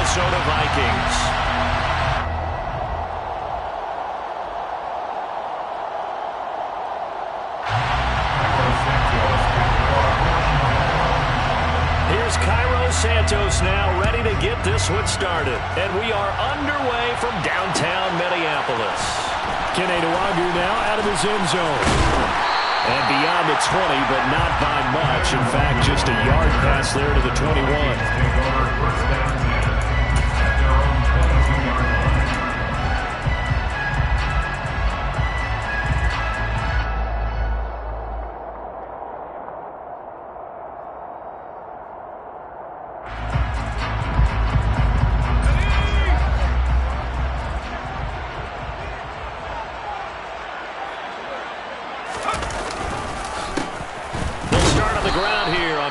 Minnesota Vikings. Here's Cairo Santos now ready to get this one started. And we are underway from downtown Minneapolis. Kenny Nwangu now out of his end zone. And beyond the 20, but not by much. In fact, just a yard pass there to the 21.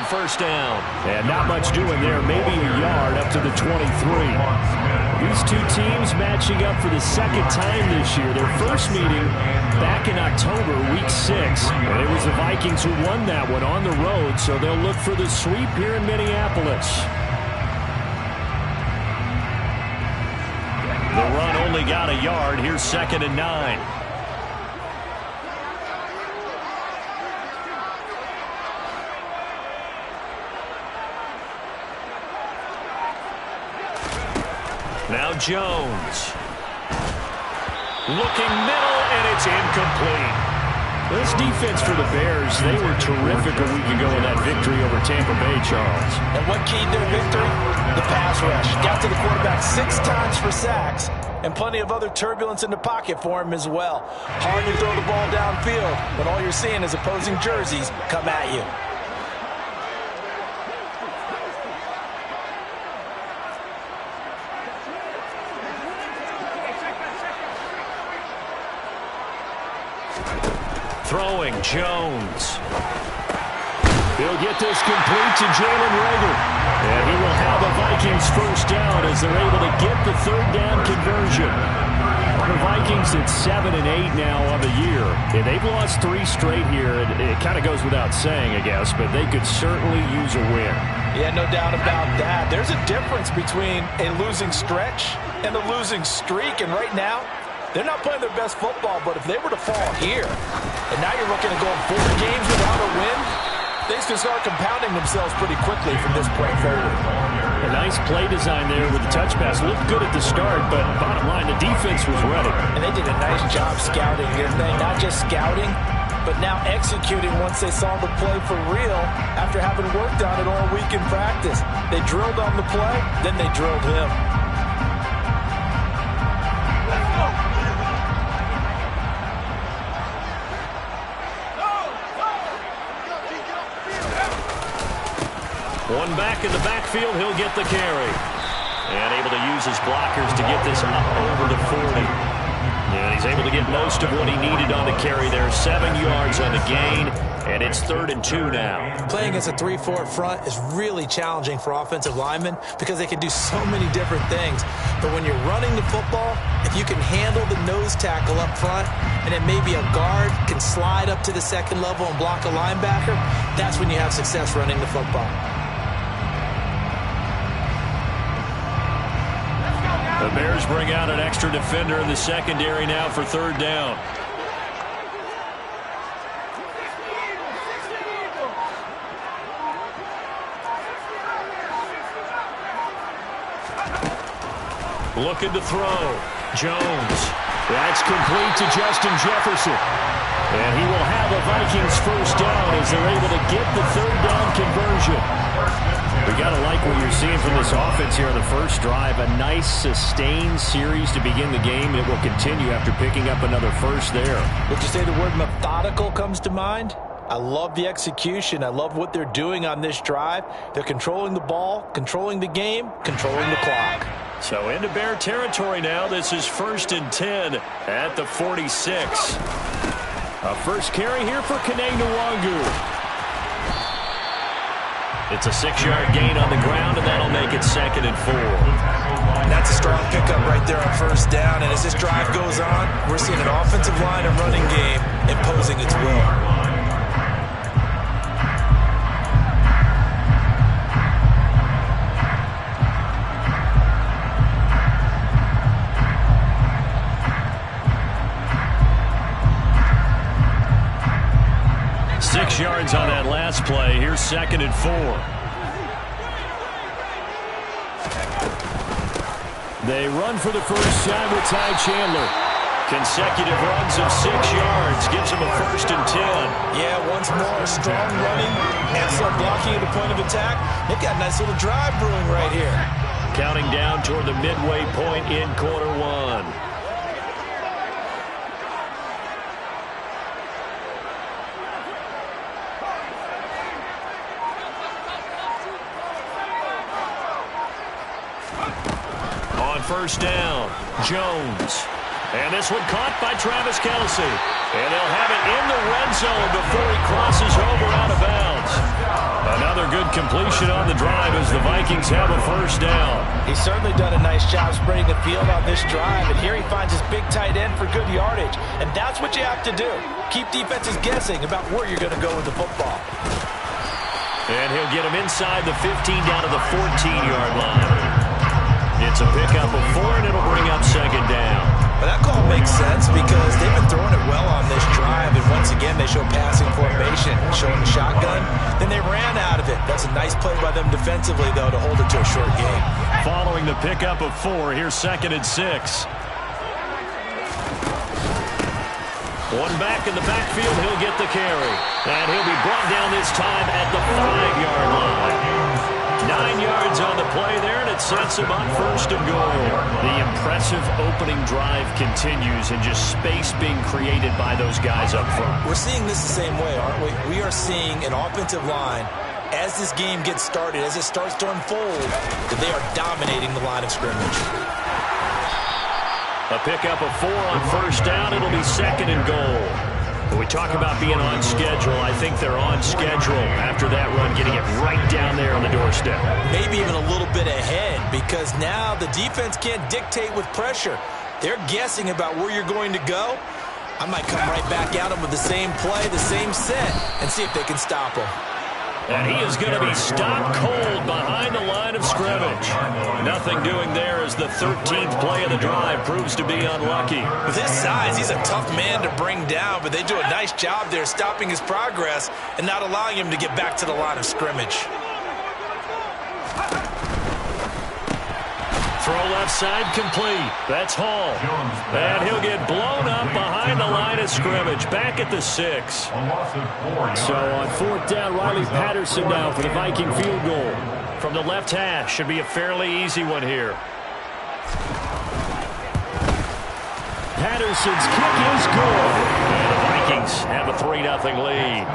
First down. And not much doing there. Maybe a yard up to the 23. These two teams matching up for the second time this year. Their first meeting back in October, week 6. And it was the Vikings who won that one on the road, so they'll look for the sweep here in Minneapolis. The run only got a yard. Here's 2nd and 9. Now Jones. Looking middle, and it's incomplete. This defense for the Bears, they were terrific a week ago in that victory over Tampa Bay, Charles. And what keyed their victory? The pass rush. Got to the quarterback 6 times for sacks, and plenty of other turbulence in the pocket for him as well. Hard to throw the ball downfield when all you're seeing is opposing jerseys come at you. Throwing, Jones. He'll get this complete to Jalen Reagor. And he will have a Vikings first down as they're able to get the 3rd down conversion. The Vikings at 7 and 8 now on the year. And they've lost 3 straight here. It kind of goes without saying, I guess, but they could certainly use a win. Yeah, no doubt about that. There's a difference between a losing stretch and a losing streak. And right now, they're not playing their best football, but if they were to fall here, and now you're looking at going 4 games without a win, things can start compounding themselves pretty quickly from this point forward. A nice play design there with the touch pass. Looked good at the start, but bottom line, the defense was ready. And they did a nice job scouting, didn't they? Not just scouting, but now executing once they saw the play for real after having worked on it all week in practice. They drilled on the play, then they drilled him. One back in the backfield, he'll get the carry. And able to use his blockers to get this up over to 40. And he's able to get most of what he needed on the carry there. 7 yards on the gain, and it's 3rd and 2 now. Playing against a 3-4 front is really challenging for offensive linemen because they can do so many different things. But when you're running the football, if you can handle the nose tackle up front, and then maybe a guard can slide up to the 2nd level and block a linebacker, that's when you have success running the football. The Bears bring out an extra defender in the secondary now for 3rd down. Looking to throw. Jones. That's complete to Justin Jefferson. And he will have a Vikings first down as they're able to get the 3rd down conversion. We got to like what you're seeing from this offense here on the first drive. A nice, sustained series to begin the game, and it will continue after picking up another first there. Would you say the word methodical comes to mind? I love the execution. I love what they're doing on this drive. They're controlling the ball, controlling the game, controlling the clock. So into Bear territory now. This is 1st and 10 at the 46. A first carry here for Kenny Nwangu. It's a 6-yard gain on the ground, and that'll make it 2nd and 4. That's a strong pickup right there on first down, and as this drive goes on, we're seeing an offensive line and running game imposing its will. pass play. Here's 2nd and 4. They run for the first time with Ty Chandler. Consecutive runs of 6 yards gives them a 1st and 10. Yeah, once more, strong running, excellent blocking at the point of attack. They've got a nice little drive brewing right here. Counting down toward the midway point in quarter 1. On first down, Jones. And this one caught by Travis Kelce. And they'll have it in the red zone before he crosses over out of bounds. Another good completion on the drive as the Vikings have a first down. He's certainly done a nice job spreading the field on this drive. And here he finds his big tight end for good yardage. And that's what you have to do. Keep defenses guessing about where you're going to go with the football. And he'll get him inside the 15 down to the 14-yard line. It's a pickup of 4, and it'll bring up 2nd down. But that call makes sense because they've been throwing it well on this drive, and once again, they show passing formation, showing the shotgun. Then they ran out of it. That's a nice play by them defensively, though, to hold it to a short game. Following the pickup of 4, here's 2nd and 6. One back in the backfield, he'll get the carry. And he'll be brought down this time at the 5-yard line. 9 yards on the play there, and it sets him on 1st and goal. The impressive opening drive continues, and just space being created by those guys up front. We're seeing this the same way, aren't we? We are seeing an offensive line, as this game gets started, as it starts to unfold, that they are dominating the line of scrimmage. A pickup of 4 on first down. It'll be 2nd and goal. When we talk about being on schedule, I think they're on schedule after that run, getting it right down there on the doorstep. Maybe even a little bit ahead, because now the defense can't dictate with pressure. They're guessing about where you're going to go. I might come right back at them with the same play, the same set, and see if they can stop them. And he is going to be stopped cold behind the line of scrimmage. Nothing doing there as the 13th play of the drive proves to be unlucky. With his size, he's a tough man to bring down, but they do a nice job there stopping his progress and not allowing him to get back to the line of scrimmage. Throw left side complete. That's Hall. And he'll get blown up behind the line of scrimmage. Back at the 6. So on 4th down, Riley Patterson now for the Viking field goal. From the left hash. Should be a fairly easy one here. Patterson's kick is good. And the Vikings have a 3-0 lead.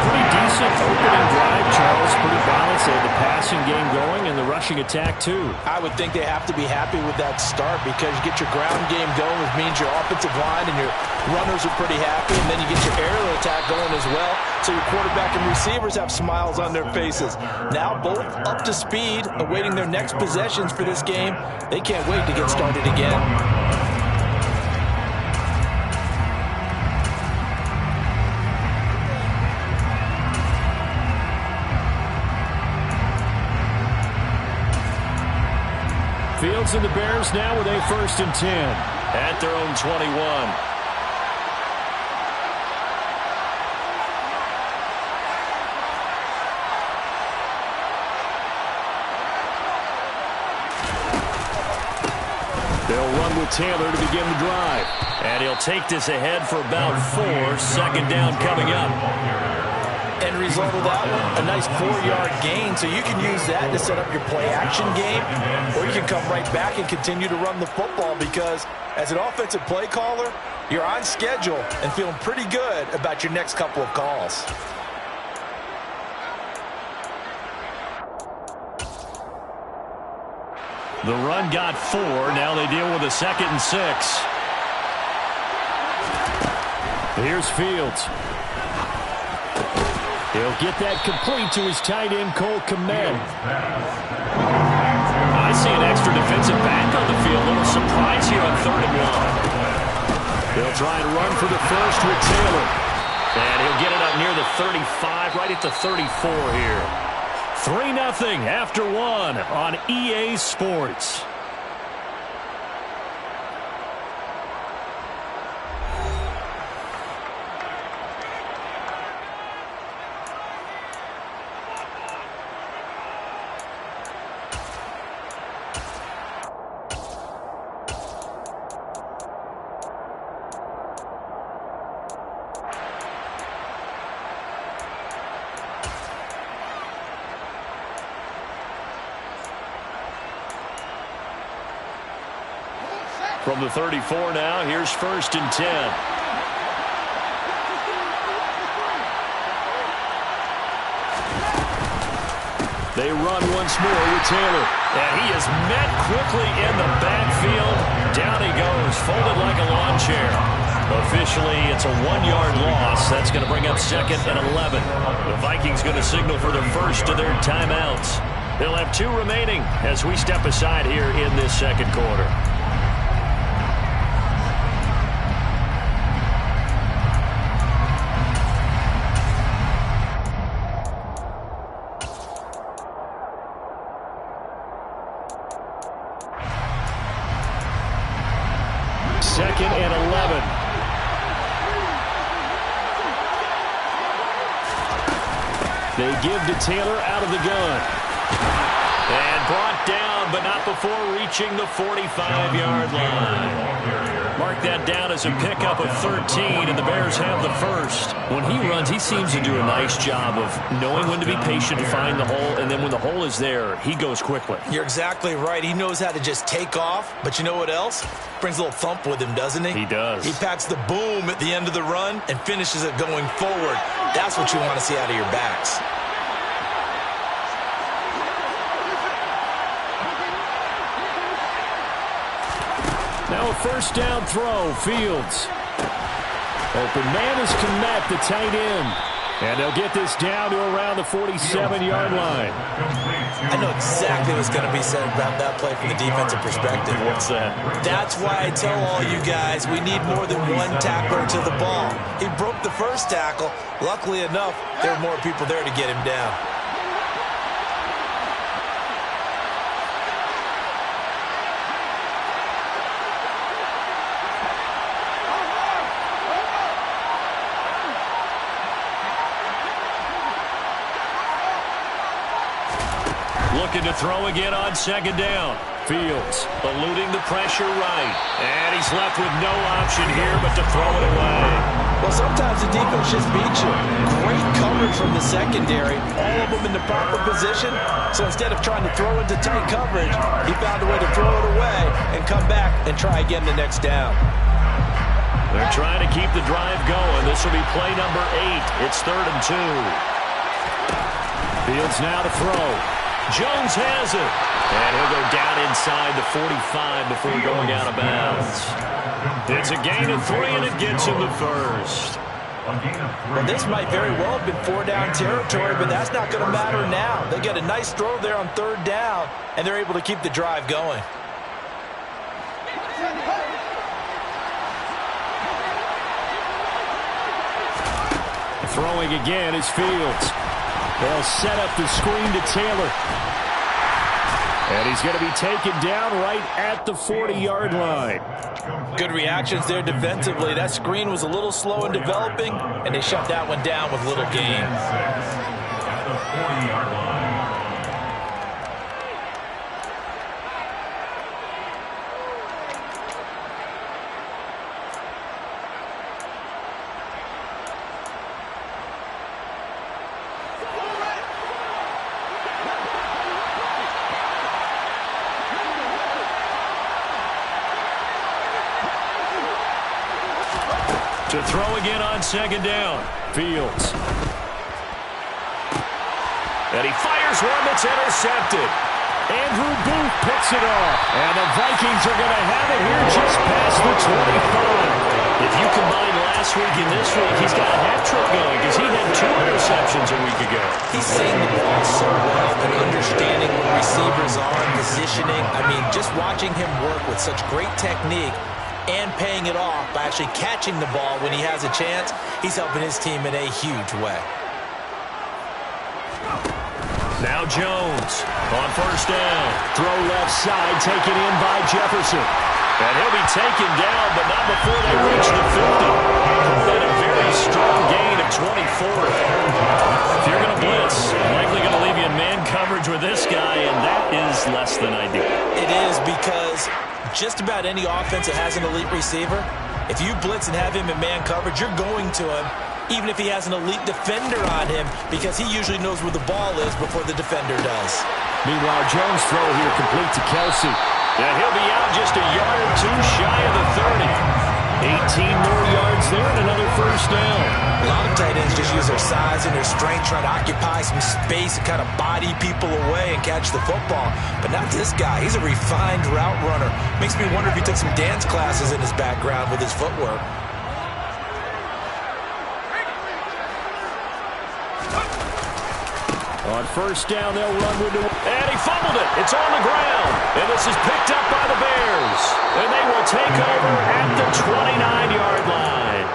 Pretty decent opening drive, Charles. Pretty balanced. They had the passing game going and the rushing attack, too. I would think they have to be happy with that start because you get your ground game going, which means your offensive line and your runners are pretty happy, and then you get your aerial attack going as well, so your quarterback and receivers have smiles on their faces. Now both up to speed, awaiting their next possessions for this game. They can't wait to get started again. Fields and the Bears now with a 1st and 10 at their own 21. They'll run with Taylor to begin the drive. And he'll take this ahead for about 4. 2nd down coming up. End result of that one, a nice 4-yard gain, so you can use that to set up your play-action game, or you can come right back and continue to run the football because as an offensive play caller, you're on schedule and feeling pretty good about your next couple of calls. The run got 4. Now they deal with a 2nd and 6. Here's Fields. He'll get that complete to his tight end, Cole Kmet. I see an extra defensive back on the field. A little surprise here on 3rd and 1. They'll try and run for the first with Taylor. And he'll get it up near the 35, right at the 34 here. 3-0 after 1 on EA Sports. From the 34 now, here's 1st and 10. They run once more with Taylor. And he is met quickly in the backfield. Down he goes, folded like a lawn chair. Officially, it's a 1-yard loss. That's going to bring up 2nd and 11. The Vikings going to signal for the first of their timeouts. They'll have 2 remaining as we step aside here in this second quarter. Second and 11. They give to Taylor out of the gun. And brought down, but not before reaching the 45-yard line. Mark that down as a pickup of 13, and the Bears have the first. When he runs, he seems to do a nice job of knowing when to be patient to find the hole, and then when the hole is there, he goes quickly. You're exactly right. He knows how to just take off, but you know what else? Brings a little thump with him, doesn't he? He does. He packs the boom at the end of the run and finishes it going forward. That's what you want to see out of your backs. Now a first down throw, Fields. Open man is Kmet, the tight end. And they'll get this down to around the 47-yard line. I know exactly what's going to be said about that play from the defensive perspective. What's that? That's why I tell all you guys we need more than one tackler to the ball. He broke the first tackle. Luckily enough, there were more people there to get him down. Looking to throw again on second down. Fields eluding the pressure right. And he's left with no option here but to throw it away. Well, sometimes the defense just beats you. Great coverage from the secondary. All of them in the proper position. So instead of trying to throw into tight coverage, he found a way to throw it away and come back and try again the next down. They're trying to keep the drive going. This will be play number 8. It's 3rd and 2. Fields now to throw. Jones has it. And he'll go down inside the 45 before going out of bounds. It's a gain of 3, and it gets him the first. Well, this might very well have been 4-down territory, but that's not going to matter now. They get a nice throw there on 3rd down, and they're able to keep the drive going. Throwing again is Fields. They'll set up the screen to Taylor. And he's going to be taken down right at the 40-yard line. Good reactions there defensively. That screen was a little slow in developing, and they shut that one down with little gain. At the 40-yard line. To throw again on second down. Fields. And he fires one that's intercepted. Andrew Booth picks it off. And the Vikings are going to have it here just past the 25. If you combine last week and this week, he's got a hat trick going because he had 2 interceptions a week ago. He's seeing the ball so well and understanding where receivers are, positioning. I mean, just watching him work with such great technique and paying it off by actually catching the ball when he has a chance, he's helping his team in a huge way. Now Jones on first down. Throw left side, taken in by Jefferson. And he'll be taken down, but not before they reach the 50. And a very strong gain of 24. If you're going to blitz, likely going to leave you in man coverage with this guy, and that is less than ideal. It is, because just about any offense that has an elite receiver, if you blitz and have him in man coverage, you're going to him, even if he has an elite defender on him, because he usually knows where the ball is before the defender does. Meanwhile, Jones' throw here complete to Kelsey. And he'll be out just a yard or two shy of the 30. 18 more yards there and another first down. A lot of tight ends just use their size and their strength, trying to occupy some space and kind of body people away and catch the football. But not this guy. He's a refined route runner. Makes me wonder if he took some dance classes in his background with his footwork. On first down, they'll run with it. And he fumbled it. It's on the ground. And this is picked up by the Bears. And they will take over at the 29-yard line.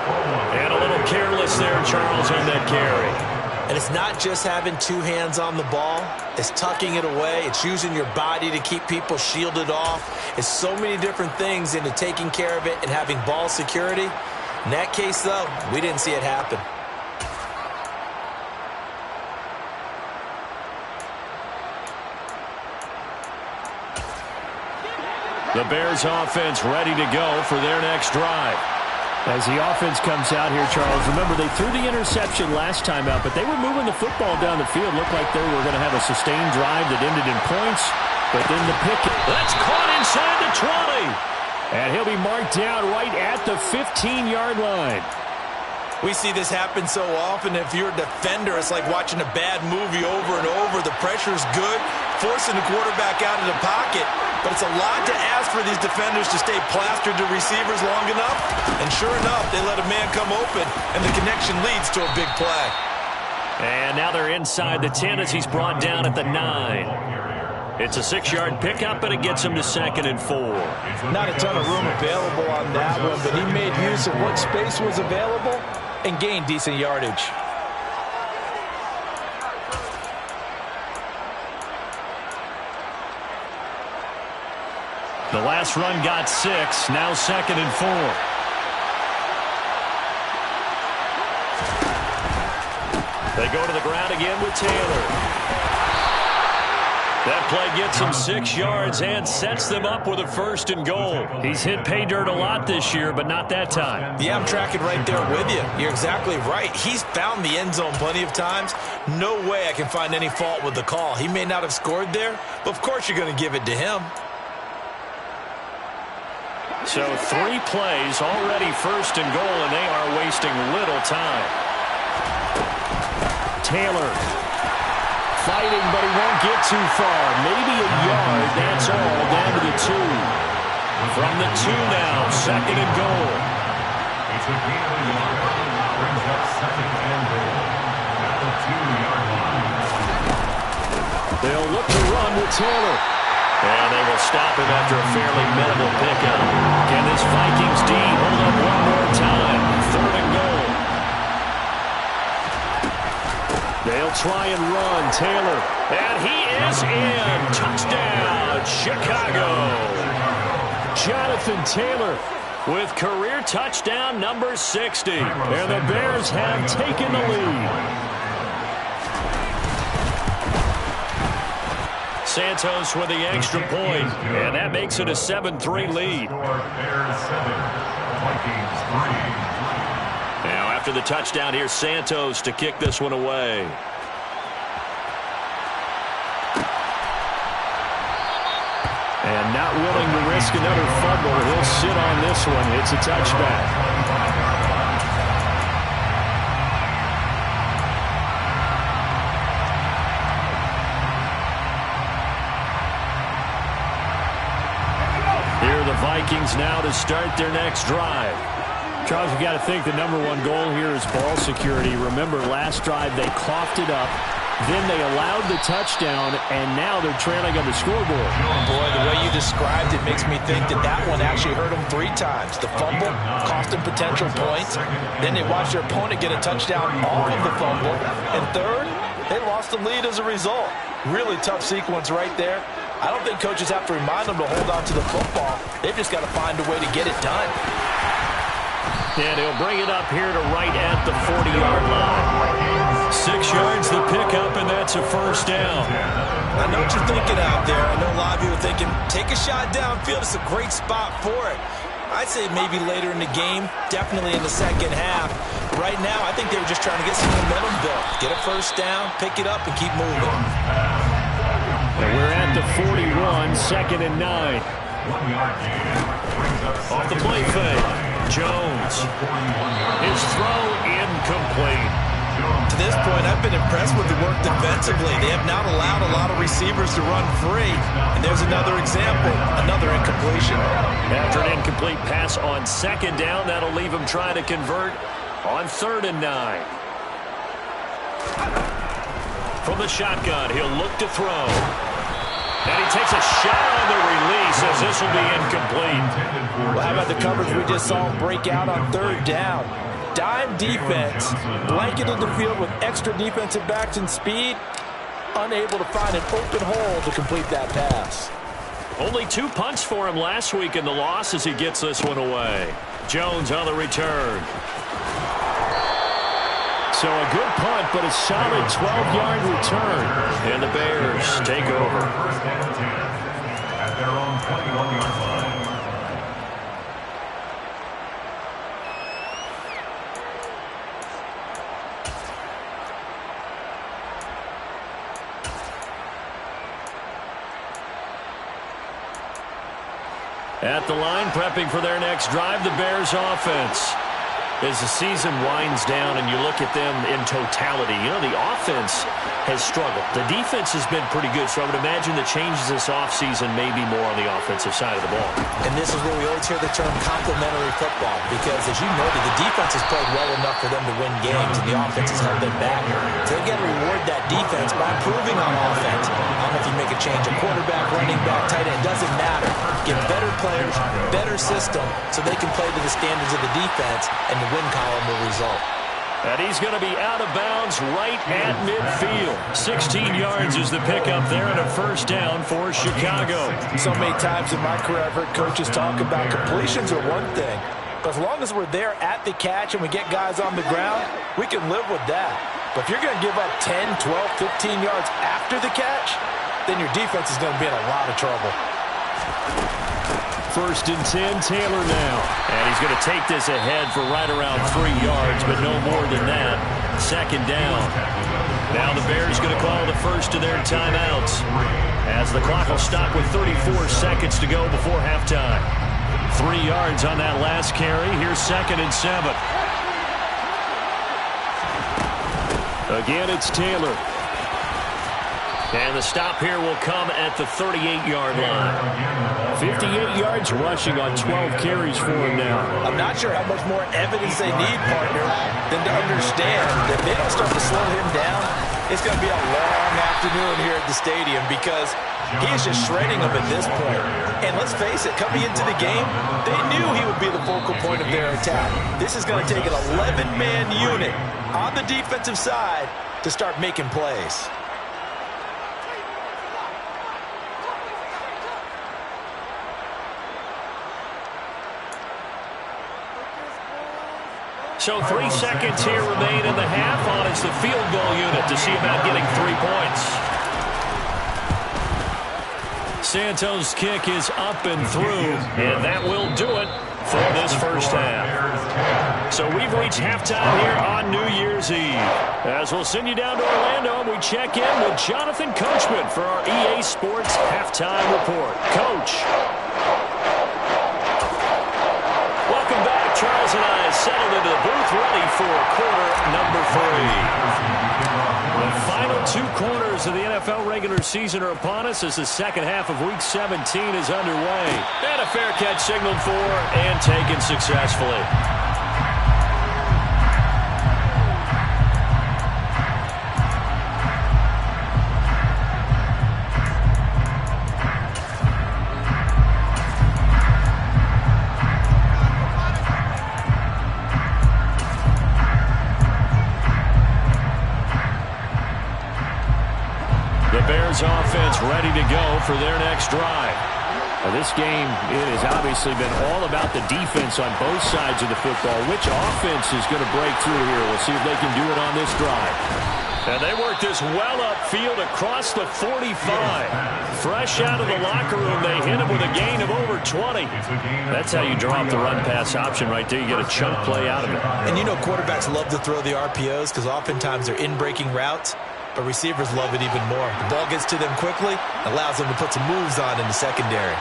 And a little careless there, Charles, on that carry. And it's not just having two hands on the ball. It's tucking it away. It's using your body to keep people shielded off. It's so many different things into taking care of it and having ball security. In that case, though, we didn't see it happen. The Bears offense ready to go for their next drive. As the offense comes out here, Charles, remember they threw the interception last time out, but they were moving the football down the field. Looked like they were going to have a sustained drive that ended in points, but then the pick. That's caught inside the 20. And he'll be marked down right at the 15-yard line. We see this happen so often. If you're a defender, it's like watching a bad movie over and over. The pressure's good, forcing the quarterback out of the pocket. But it's a lot to ask for these defenders to stay plastered to receivers long enough. And sure enough, they let a man come open, and the connection leads to a big play. And now they're inside the 10 as he's brought down at the 9. It's a 6-yard pickup, and it gets him to 2nd and 4. Not a ton of room available on that one, but he made use of what space was available and gained decent yardage. The last run got 6, now 2nd and 4. They go to the ground again with Taylor. That play gets him 6 yards and sets them up with a 1st and goal. He's hit pay dirt a lot this year, but not that time. Yeah, I'm tracking right there with you. You're exactly right. He's found the end zone plenty of times. No way I can find any fault with the call. He may not have scored there, but of course you're going to give it to him. So 3 plays, already 1st and goal, and they are wasting little time. Taylor fighting, but he won't get too far. Maybe a yard, that's all, down to the 2. From the 2 now, 2nd and goal. It's a gain of a yard. Brings up 2nd and goal at the 2-yard line. They'll look to run with Taylor. And they will stop him after a fairly minimal pickup. Can this Vikings D hold up one more time? 3rd and goal. They'll try and run. Taylor. And he is in. Touchdown, Chicago. Jonathan Taylor with career touchdown number 60. And the Bears have taken the lead. Santos with the extra point, and that makes it a 7-3 lead. Bears 7, Vikings 3. Now after the touchdown, here's Santos to kick this one away. And not willing to risk another fumble, he'll sit on this one. It's a touchback. Vikings now to start their next drive. Charles, you got to think the #1 goal here is ball security. Remember, last drive they coughed it up, then they allowed the touchdown, and now they're trailing on the scoreboard. Boy, the way you described it makes me think that that one actually hurt them 3 times. The fumble cost them potential points. Then they watched their opponent get a touchdown off of the fumble. And third, they lost the lead as a result. Really tough sequence right there. I don't think coaches have to remind them to hold on to the football. They've just got to find a way to get it done. And he'll bring it up here to right at the 40-yard line. 6 yards the pickup, and that's a 1st down. I know what you're thinking out there. I know a lot of you are thinking, take a shot downfield. It's a great spot for it. I'd say maybe later in the game, definitely in the second half. Right now, I think they were just trying to get some momentum built. Get a 1st down, pick it up, and keep moving. And we're at the 41, 2nd and 9. 1-yard gain. Brings up Off the play fake. Jones. His throw incomplete. To this point, I've been impressed with the work defensively. They have not allowed a lot of receivers to run free. And there's another example, another incompletion. After an incomplete pass on second down, that'll leave him trying to convert on 3rd and 9. From the shotgun, he'll look to throw. And he takes a shot on the release as this will be incomplete. Well, how about the coverage we just saw him break out on 3rd down? Dime defense, blanketed the field with extra defensive backs and speed, unable to find an open hole to complete that pass. Only 2 punts for him last week in the loss as he gets this one away. Jones on the return. So a good punt, but a solid 12-yard return. And the Bears take over. First and 10 at their own 21-yard line. At the line, prepping for their next drive, the Bears offense. As the season winds down and you look at them in totality, you know, the offense has struggled. The defense has been pretty good, so I would imagine the changes this offseason may be more on the offensive side of the ball. And this is where we always hear the term complementary football, because as you noted, the defense has played well enough for them to win games, and the offense has held them back. So they've got to reward that defense by improving on offense. I don't know if you make a change, a quarterback, running back, tight end, it doesn't matter. Get better players, better system, so they can play to the standards of the defense, and the win column will result. And he's going to be out of bounds right at midfield. 16 yards is the pickup there and a first down for Chicago. So many times in my career I've heard coaches talk about completions are one thing, but as long as we're there at the catch and we get guys on the ground, we can live with that. But if you're going to give up 10, 12, 15 yards after the catch, then your defense is going to be in a lot of trouble. 1st and 10, Taylor now. And he's going to take this ahead for right around 3 yards, but no more than that. 2nd down. Now the Bears going to call the first of their timeouts, as the clock will stop with 34 seconds to go before halftime. 3 yards on that last carry. Here's 2nd and 7. Again, it's Taylor. And the stop here will come at the 38-yard line. 58 yards rushing on 12 carries for him now. I'm not sure how much more evidence they need, partner, than to understand that if they don't start to slow him down, it's going to be a long afternoon here at the stadium, because he is just shredding them at this point. And let's face it, coming into the game, they knew he would be the focal point of their attack. This is going to take an 11-man unit on the defensive side to start making plays. So 3 seconds here remain in the half on it's the field goal unit to see about getting 3 points. Santos' kick is up and through, and that will do it for this first half. So we've reached halftime here on New Year's Eve. As we'll send you down to Orlando, and we check in with Jonathan Coachman for our EA Sports Halftime Report. Coach. Welcome back. Charles and I settled into the booth, ready for quarter number 3. The final 2 quarters of the NFL regular season are upon us as the second half of Week 17 is underway. And a fair catch signaled for and taken successfully. Offense ready to go for their next drive. Now this game, it has obviously been all about the defense on both sides of the football. Which offense is going to break through here? We'll see if they can do it on this drive. And they work this well upfield across the 45. Fresh out of the locker room, they hit him with a gain of over 20. That's how you drop the run-pass option right there. You get a chunk play out of it. And you know quarterbacks love to throw the RPOs because oftentimes they're in-breaking routes. But receivers love it even more. The ball gets to them quickly, allows them to put some moves on in the secondary.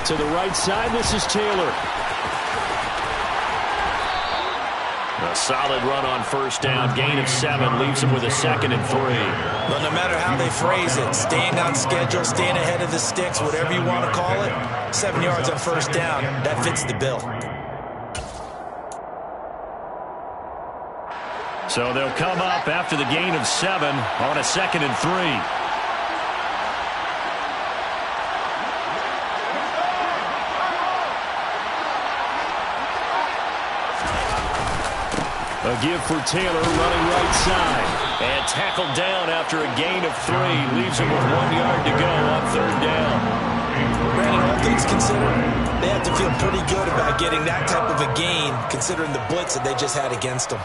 To the right side, this is Taylor. A solid run on first down. Gain of 7 leaves him with a 2nd and 3. Well, no matter how they phrase it, staying on schedule, staying ahead of the sticks, whatever you want to call it, 7 yards on first down, that fits the bill. So they'll come up after the gain of 7 on a 2nd and 3. A give for Taylor running right side. And tackled down after a gain of 3. Leaves him with 1 yard to go on third down. Brandon, all things considered, they have to feel pretty good about getting that type of a gain considering the blitz that they just had against them.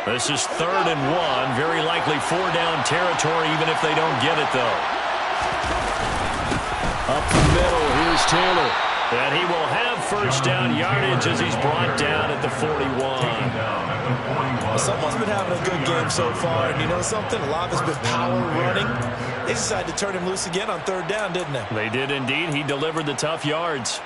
This is 3rd and 1. Very likely 4-down territory even if they don't get it, though. Up the middle, here's Taylor. And he will have first down yardage as he's brought down at the 41. Well, someone's been having a good game so far, and you know something? A lot of it's been power running. They decided to turn him loose again on third down, didn't they? They did indeed. He delivered the tough yards.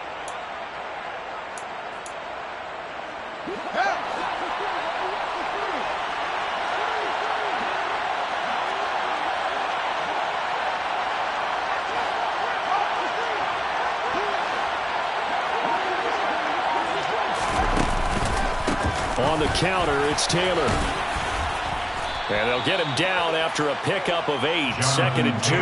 On the counter, it's Taylor. And they'll get him down after a pickup of 8, 2nd and 2.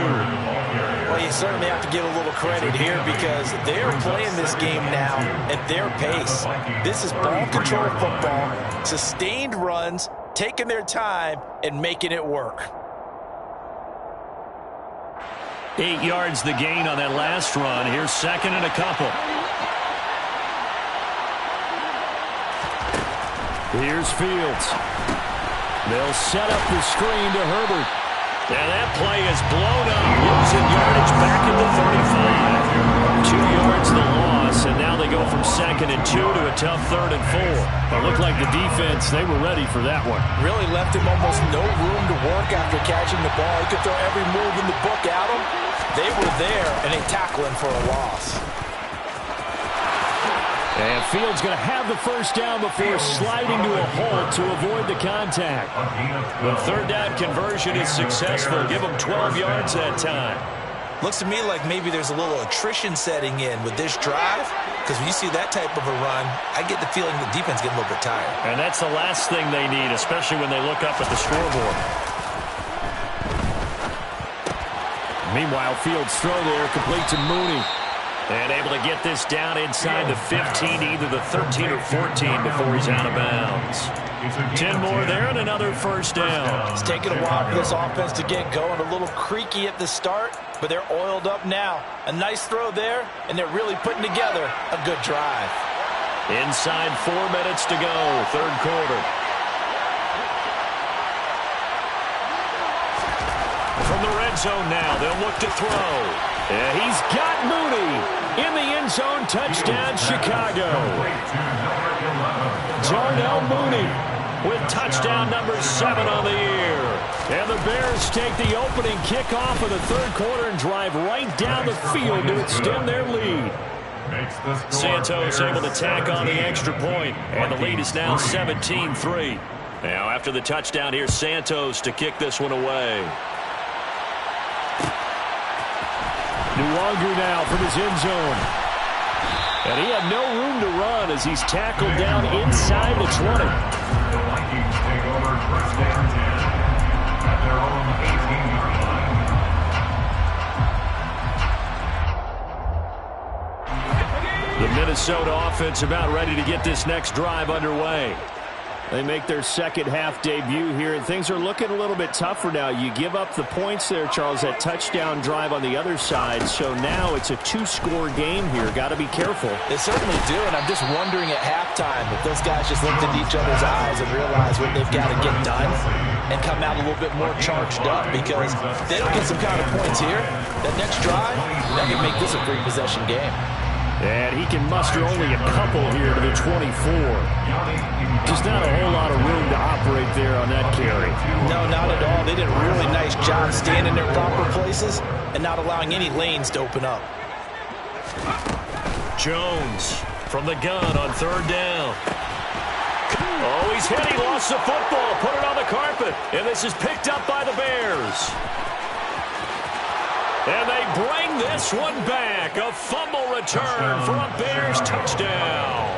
Well, you certainly have to give a little credit here because they're playing this game now at their pace. This is ball control football, sustained runs, taking their time, and making it work. 8 yards the gain on that last run. Here's 2nd and a couple. Here's Fields. They'll set up the screen to Herbert. And that play is blown up, losing yardage back at the 35. 2 yards the loss, and now they go from 2nd and 2 to a tough 3rd and 4. It looked like the defense, they were ready for that one. Really left him almost no room to work after catching the ball. He could throw every move in the book at him. They were there, and they tackle him for a loss. And Fields going to have the first down before sliding to a halt to avoid the contact. The third down conversion is successful. Give them 12 yards that time. Looks to me like maybe there's a little attrition setting in with this drive, because when you see that type of a run, I get the feeling the defense getting a little bit tired. And that's the last thing they need, especially when they look up at the scoreboard. Meanwhile, Fields' throw there complete to Mooney. And able to get this down inside the 15, either the 13 or 14 before he's out of bounds. 10 more there and another first down. It's taken a while for this offense to get going. A little creaky at the start, but they're oiled up now. A nice throw there, and they're really putting together a good drive. Inside 4 minutes to go, third quarter. From the red zone now, they'll look to throw. And he's got Mooney in the end zone. Touchdown, Chicago. Darnell Mooney with touchdown number 7 on the year. And the Bears take the opening kickoff of the third quarter and drive right down the field to extend their lead. Santos able to tack on the extra point, and the lead is now 17-3. Now after the touchdown, here's Santos to kick this one away. Nuwanger now from his end zone. And he had no room to run as he's tackled down inside the 20. The Vikings take over first and 10 at their own 18-yard line. The Minnesota offense about ready to get this next drive underway. They make their second half debut here, and things are looking a little bit tougher now. You give up the points there, Charles, that touchdown drive on the other side. So now it's a 2-score game here. Got to be careful. They certainly do, and I'm just wondering at halftime if those guys just looked into each other's eyes and realized what they've got to get done and come out a little bit more charged up, because if they don't get some kind of points here, that next drive, that can make this a 3-possession game. And he can muster only a couple here to the 24. Just not a whole lot of room to operate there on that carry. No, not at all. They did a really nice job staying in their proper places and not allowing any lanes to open up. Jones from the gun on third down. Oh, he's hit. He lost the football. Put it on the carpet. And this is picked up by the Bears. And they bring this one back. A fumble return for a Bears touchdown.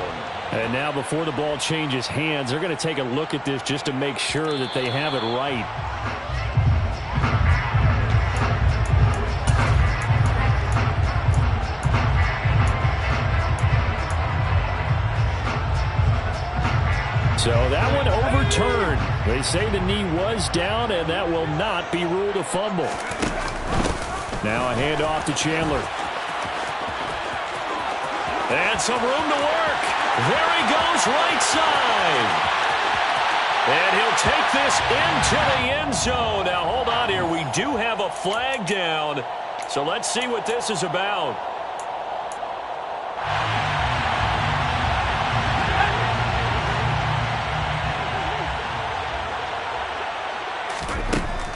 And now before the ball changes hands, they're going to take a look at this just to make sure that they have it right. So that one overturned. They say the knee was down, and that will not be ruled a fumble. Now a handoff to Chandler. And some room to work. There he goes, right side. And he'll take this into the end zone. Now, hold on here. We do have a flag down. So let's see what this is about.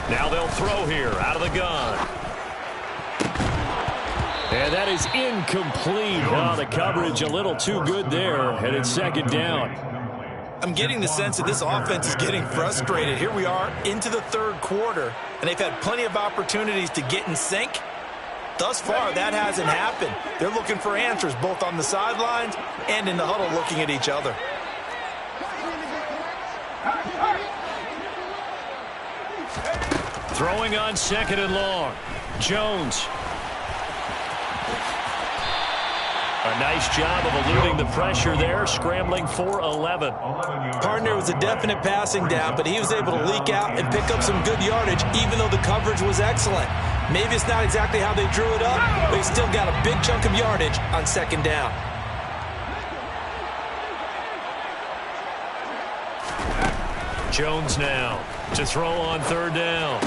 Now they'll throw here out of the gun. And that is incomplete. Oh, the coverage a little too good there. And it's second down. I'm getting the sense that this offense is getting frustrated. Here we are into the third quarter, and they've had plenty of opportunities to get in sync. Thus far, that hasn't happened. They're looking for answers both on the sidelines and in the huddle looking at each other. Throwing on second and long. Jones. A nice job of eluding the pressure there, scrambling for 11. Partner was a definite passing down, but he was able to leak out and pick up some good yardage, even though the coverage was excellent. Maybe it's not exactly how they drew it up, but he still got a big chunk of yardage on second down. Jones now to throw on third down.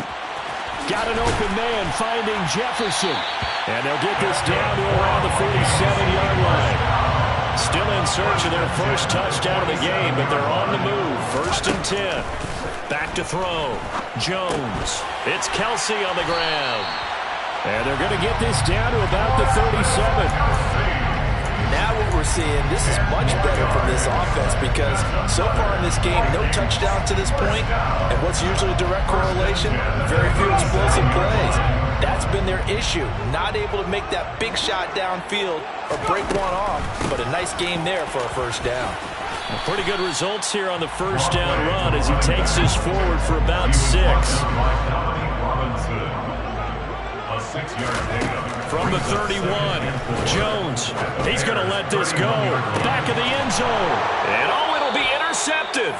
Got an open man finding Jefferson. And they'll get this down to around the 47-yard line. Still in search of their first touchdown of the game, but they're on the move. First and 10. Back to throw. Jones. It's Kelsey on the ground. And they're going to get this down to about the 37. Now what we're seeing, this is much better from this offense because so far in this game, no touchdown to this point, and what's usually a direct correlation, very few explosive plays. That's been their issue, not able to make that big shot downfield or break one off, but a nice game there for a first down. Pretty good results here on the first down run as he takes this forward for about 6. From the 31, Jones, he's going to let this go. Back of the end zone. And oh, it'll be intercepted.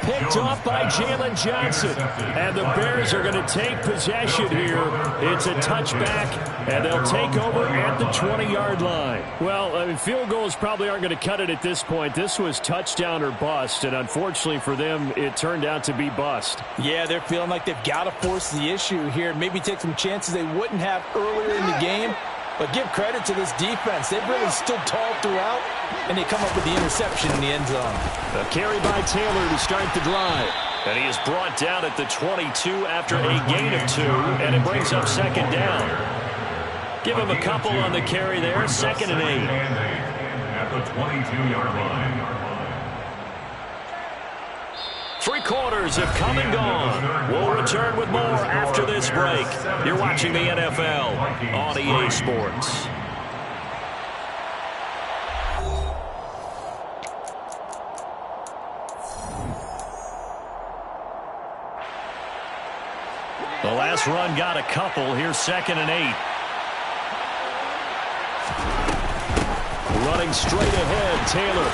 Picked off by Jalen Johnson. And the Bears are going to take possession here. It's a touchback, and they'll take over at the 20-yard line. Well, I mean, field goals probably aren't going to cut it at this point. This was touchdown or bust, and unfortunately for them, it turned out to be bust. Yeah, they're feeling like they've got to force the issue here, maybe take some chances they wouldn't have earlier in the game. But give credit to this defense. They've really stood tall throughout, and they come up with the interception in the end zone. A carry by Taylor to start the drive. And he is brought down at the 22 after a gain of 2, and it brings up second down. Give him a couple on the carry there, second and 8. At the 22-yard line. 3 quarters have come and gone. We'll return with more after this break. You're watching the NFL on EA Sports. The last run got a couple. Here's second and 8. Running straight ahead, Taylor.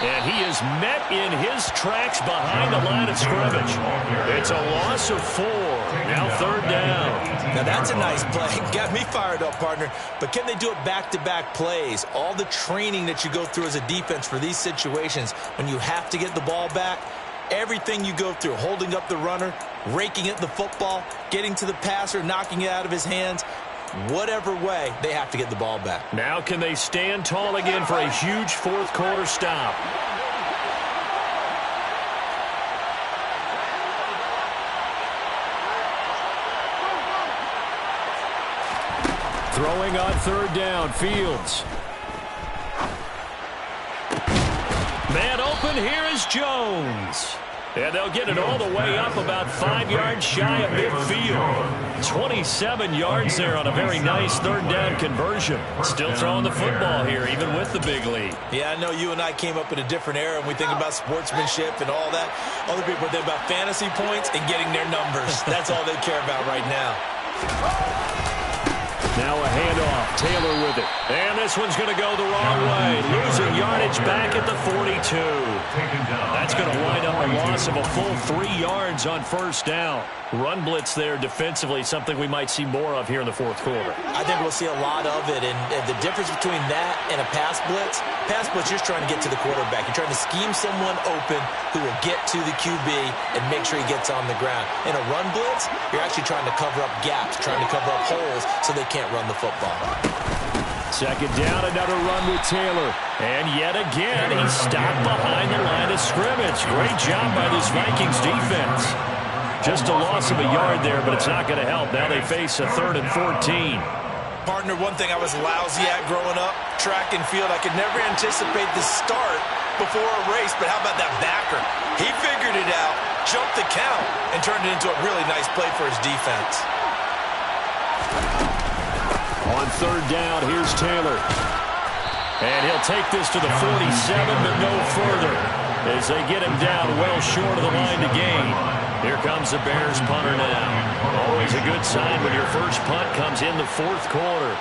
And he is met in his tracks behind the line of scrimmage. It's a loss of 4. Now third down. Now that's a nice play. Got me fired up, partner. But can they do it back-to-back plays? All the training that you go through as a defense for these situations, when you have to get the ball back, everything you go through, holding up the runner, raking at the football, getting to the passer, knocking it out of his hands, whatever way, they have to get the ball back. Now can they stand tall again for a huge fourth quarter stop? Throwing on third down, Fields. Man open, here is Jones. And they'll get it all the way up about 5 yards shy of midfield. 27 yards there on a very nice third down conversion. Still throwing the football here, even with the big lead. Yeah, I know you and I came up in a different era, and we think about sportsmanship and all that. Other people think about fantasy points and getting their numbers. That's all they care about right now. Now a handoff. Taylor with it. And this one's going to go the wrong way. Losing yardage back at the 42. That's going to wind up a loss of a full 3 yards on first down. Run blitz there defensively, something we might see more of here in the fourth quarter. I think we'll see a lot of it, and the difference between that and a pass blitz, you're just trying to get to the quarterback. You're trying to scheme someone open who will get to the QB and make sure he gets on the ground. In a run blitz, you're actually trying to cover up gaps, trying to cover up holes so they can't run the football. Second down, another run with Taylor. And yet again, he's stopped behind the line of scrimmage. Great job by this Vikings defense. Just a loss of a yard there, but it's not going to help. Now they face a 3rd and 14. Partner, one thing I was lousy at growing up, track and field, I could never anticipate the start before a race, but how about that backer? He figured it out, jumped the count, and turned it into a really nice play for his defense. On third down, here's Taylor. And he'll take this to the 47, but no further, as they get him down well short of the line to gain. Here comes the Bears punter now. Always a good sign when your first punt comes in the fourth quarter.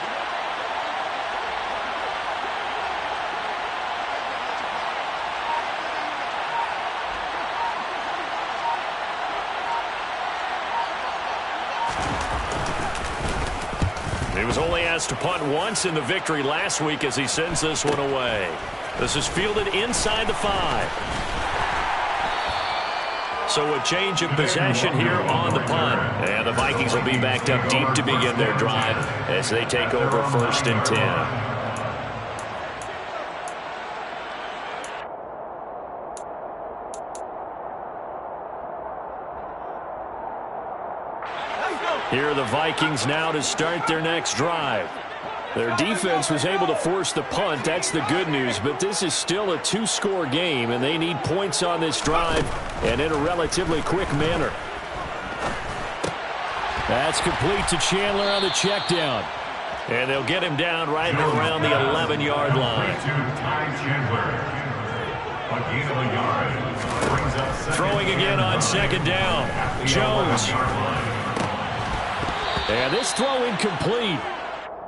He was only asked to punt once in the victory last week as he sends this one away. This is fielded inside the 5. So a change of possession here on the punt. And the Vikings will be backed up deep to begin their drive as they take over 1st and 10. Here are the Vikings now to start their next drive. Their defense was able to force the punt. That's the good news. But this is still a 2-score game, and they need points on this drive and in a relatively quick manner. That's complete to Chandler on the check down. And they'll get him down right around the 11-yard line. Throwing again on second down. Jones. And this throw incomplete.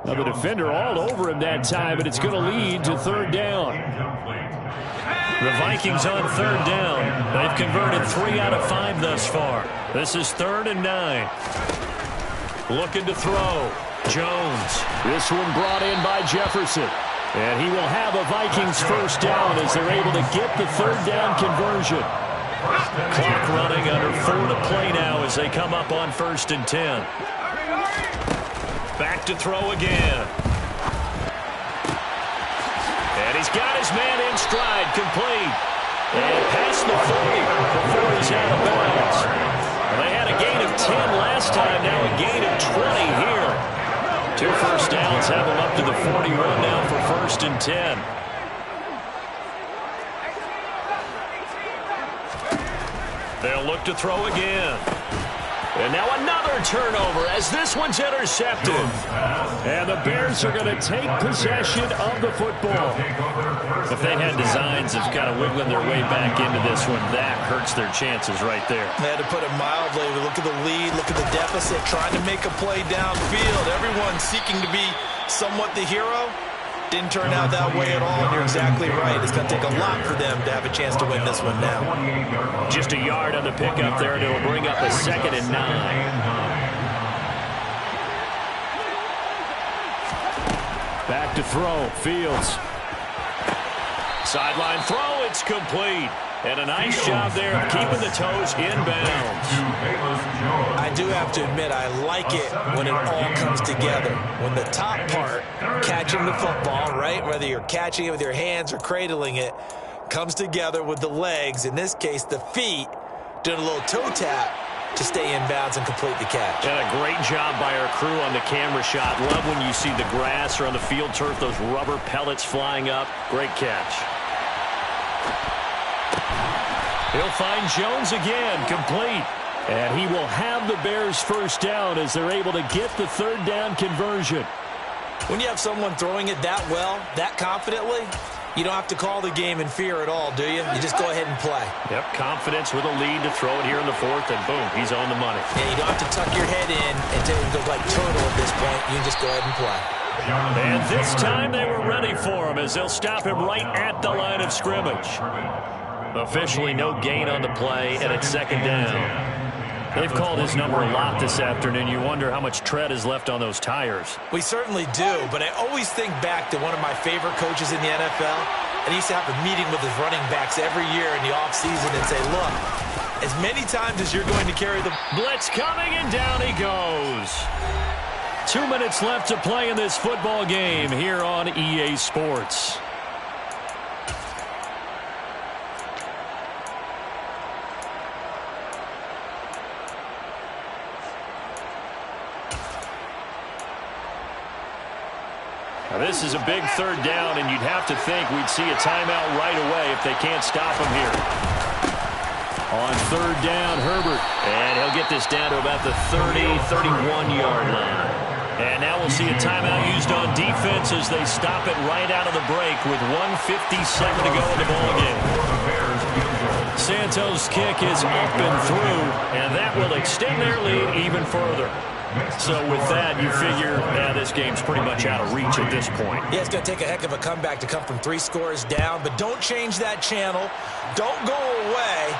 Now the defender all over him that time, but it's going to lead to third down. The Vikings on third down. They've converted 3 out of 5 thus far. This is 3rd and 9. Looking to throw. Jones. This one brought in by Jefferson. And he will have a Vikings first down as they're able to get the third down conversion. Clock running under 4 to play now as they come up on 1st and 10. Back to throw again. And he's got his man in stride, complete. And past the 40 before he's out of bounds. Well, they had a gain of 10 last time, now a gain of 20 here. 2 first downs have him up to the 41 now for 1st and 10. They'll look to throw again. And now another turnover as this one's intercepted. And the Bears are going to take possession of the football. If they had designs of kind of wiggling their way back into this one, that hurts their chances right there. They had to put it mildly. Look at the lead, look at the deficit, trying to make a play downfield. Everyone seeking to be somewhat the hero. Didn't turn out that way at all, and you're exactly right. It's going to take a lot for them to have a chance to win this one now. Just a yard on the pickup there, and it'll bring up a 2nd and 9. Back to throw. Fields. Sideline throw. It's complete. And a nice job there of keeping the toes inbounds. I do have to admit, I like it when it all comes together. When the top part, catching the football, right, whether you're catching it with your hands or cradling it, comes together with the legs, in this case the feet, doing a little toe tap. to stay inbounds and complete the catch. And a great job by our crew on the camera shot. Love when you see the grass or on the field turf, those rubber pellets flying up. Great catch. He'll find Jones again, complete. And he will have the Bears first down as they're able to get the third down conversion. When you have someone throwing it that well, that confidently, you don't have to call the game in fear at all, do you? You just go ahead and play. Yep, confidence with a lead to throw it here in the fourth, and boom, he's on the money. Yeah, you don't have to tuck your head in until you go like turtle at this point. You can just go ahead and play. And this time they were ready for him as they'll stop him right at the line of scrimmage. Officially no gain on the play, and it's second down. They've called his number a lot this afternoon. You wonder how much tread is left on those tires. We certainly do, but I always think back to one of my favorite coaches in the NFL, and he used to have a meeting with his running backs every year in the offseason and say, look, as many times as you're going to carry the blitz coming, and down he goes. 2 minutes left to play in this football game here on EA Sports. Now this is a big third down, and you'd have to think we'd see a timeout right away if they can't stop him here. On third down, Herbert. And he'll get this down to about the 30, 31-yard line. And now we'll see a timeout used on defense as they stop it right out of the break with 1:57 to go in the ballgame. Santos' kick is up and through, and that will extend their lead even further. So with that, you figure this game's pretty much out of reach at this point. Yeah, it's going to take a heck of a comeback to come from 3 scores down, but don't change that channel. Don't go away.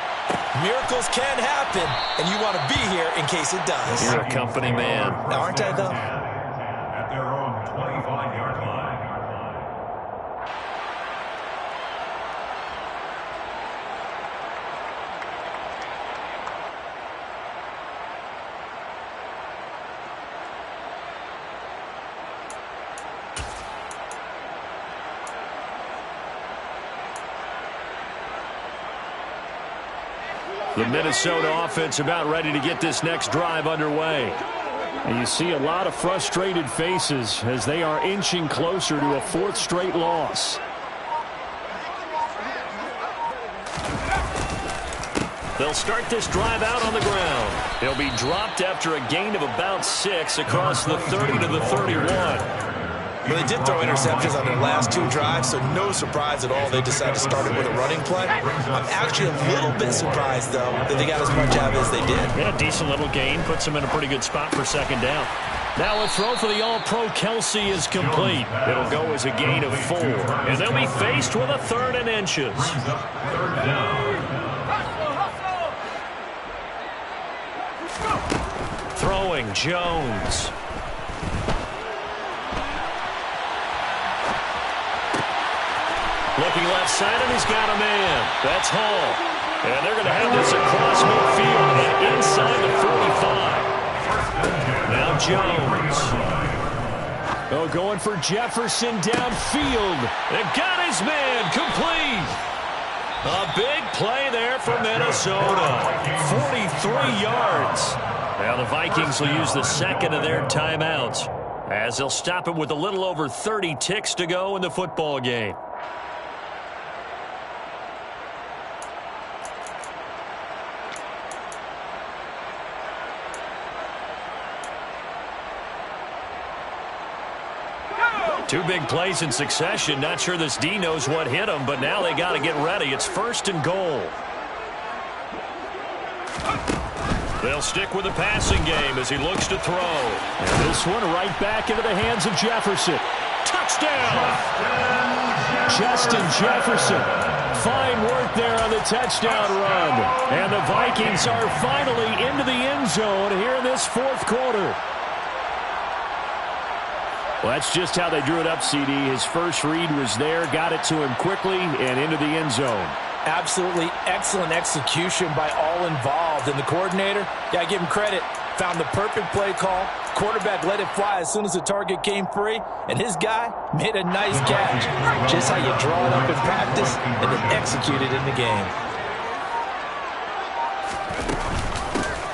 Miracles can happen, and you want to be here in case it does. You're a company man. Aren't I, though? At their own 25-yard line. The Minnesota offense about ready to get this next drive underway. And you see a lot of frustrated faces as they are inching closer to a 4th straight loss. They'll start this drive out on the ground. He'll be dropped after a gain of about 6 across the 30 to the 31. Well, they did throw interceptions on their last 2 drives, so no surprise at all they decided to start it with a running play. I'm actually a little bit surprised, though, that they got as much out of it as they did. Yeah, decent little gain. Puts them in a pretty good spot for second down. Now a throw for the All-Pro Kelsey is complete. It'll go as a gain of 4. And they'll be faced with a 3rd and inches. Third down. Throwing, Jones. Looking left side, and he's got a man. That's Hall. And they're going to have this across midfield and inside the 45. Now Jones. Oh, going for Jefferson downfield. And got his man complete. A big play there for Minnesota. 43 yards. Now the Vikings will use the second of their timeouts as they'll stop it with a little over 30 ticks to go in the football game. Two big plays in succession. Not sure this D knows what hit him, but now they got to get ready. It's 1st and goal. They'll stick with the passing game as he looks to throw. And this one right back into the hands of Jefferson. Touchdown! Justin Jefferson. Fine work there on the touchdown run. And the Vikings are finally into the end zone here in this 4th quarter. Well, that's just how they drew it up, CD. His first read was there, got it to him quickly, and into the end zone. Absolutely excellent execution by all involved. And the coordinator, got to give him credit, found the perfect play call. Quarterback let it fly as soon as the target came free, and his guy made a nice catch. Just how you draw it up in practice and then execute it in the game.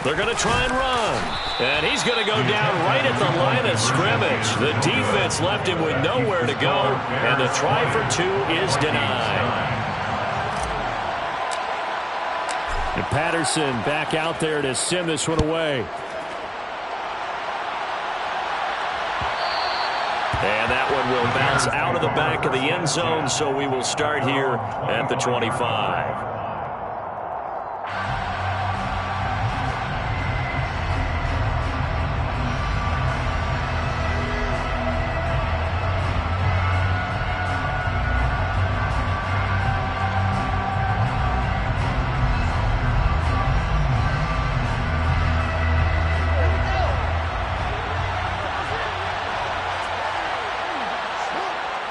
They're going to try and run. And he's going to go down right at the line of scrimmage. The defense left him with nowhere to go, and the try for two is denied. And Patterson back out there to send this one away. And that one will bounce out of the back of the end zone, so we will start here at the 25.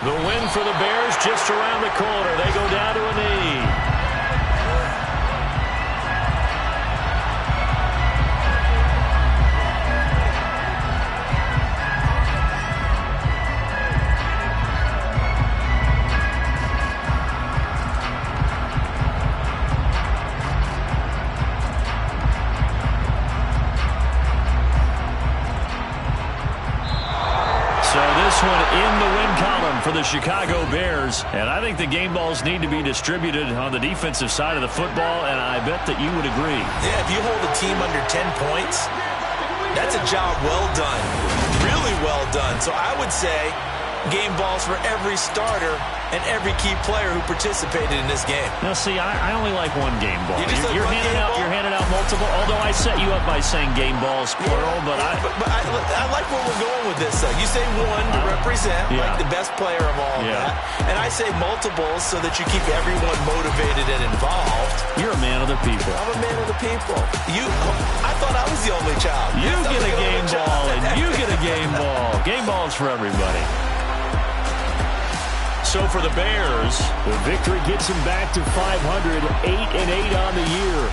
The win for the Bears just around the corner. They go down to a knee. One in the win column for the Chicago Bears. And I think the game balls need to be distributed on the defensive side of the football, and I bet that you would agree. Yeah, if you hold a team under 10 points, that's a job well done. Really well done. So I would say game balls for every starter and every key player who participated in this game. Now, see, I only like one game ball. You're handing out multiple, although I set you up by saying game balls, plural, but I like where we're going with this, though. You say one to represent, like the best player of all that, and I say multiples so that you keep everyone motivated and involved. You're a man of the people. I'm a man of the people. I thought I was the only child. You get a game ball, and you get a game ball. Game balls for everybody. So for the Bears, the victory gets them back to 500, 8-8 on the year.